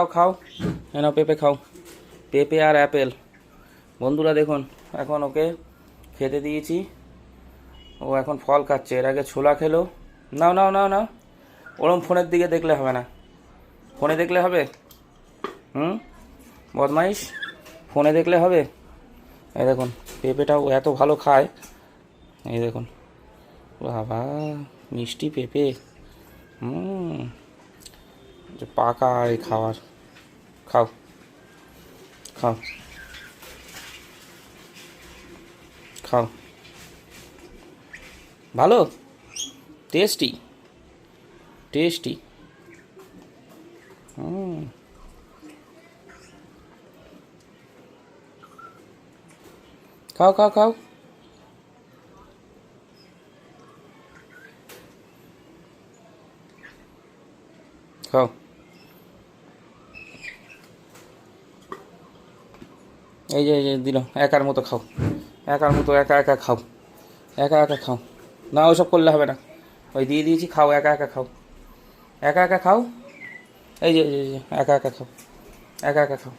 খাও খাও, নাও পেঁপে খাও, পেঁপে আর অ্যাপেল। বন্ধুরা দেখুন, এখন ওকে খেতে দিয়েছি, ও এখন ফল খাচ্ছে। এর আগে ছোলা খেলো। নাও নাও নাও নাও, ওরম ফোনের দিকে দেখলে হবে না। ফোনে দেখলে হবে? বদমাইশ, ফোনে দেখলে হবে? এই দেখুন, পেঁপেটাও এত ভালো খায়। এই দেখুন, বাবা, মিষ্টি পেঁপে। যে পাকা এই খাওয়ার। খাও খাও খাও, ভালো, টেস্টি টেস্টি। খাও খাও খাও, খাও। এই যে দিল, একার মতো খাও, একার মতো একা একা খাও, একা একা খাও। না ওসব করলে হবে না, ওই দিয়ে দিয়েছি, খাও, একা একা খাও, একা একা খাও। এই যে একা একা খাও, একা একা খাও,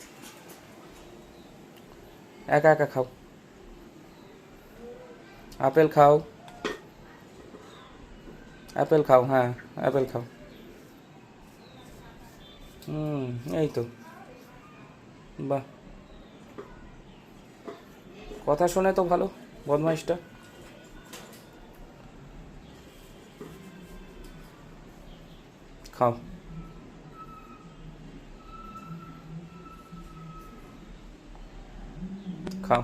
একা একা খাও। আপেল খাও, অ্যাপেল খাও, হ্যাঁ অ্যাপেল খাও। এই তো, বাহ, কথা শোনে তো ভালো, বদমাইশটা। খাও খাও।